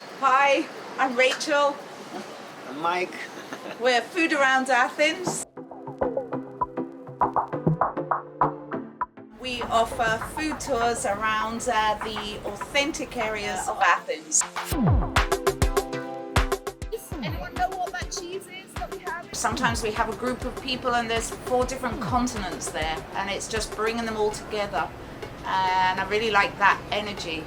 Hi, I'm Rachel. I'm Mike. We're Food Around Athens. We offer food tours around the authentic areas of Athens. Anyone know what that cheese is that we have? Sometimes we have a group of people and there's 4 different continents there, and it's just bringing them all together. And I really like that energy.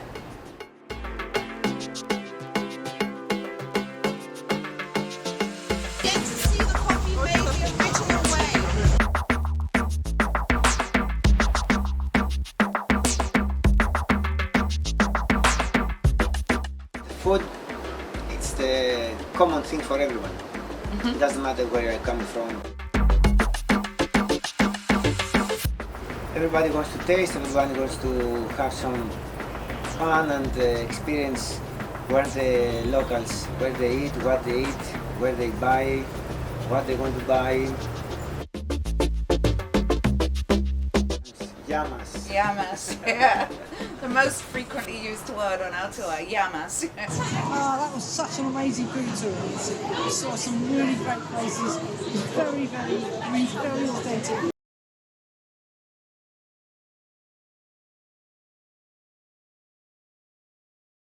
Get to see the coffee made the original way. Food, it's the common thing for everyone. It doesn't matter where you're coming from. Everybody wants to taste, everybody wants to have some fun and experience where the locals, where they eat, what they eat, where they buy, what they want to buy. Llamas. Yamas, yeah. The most frequently used word on our tour, yamas. Oh, that was such an amazing food tour. We saw some really great places. It was very, very authentic.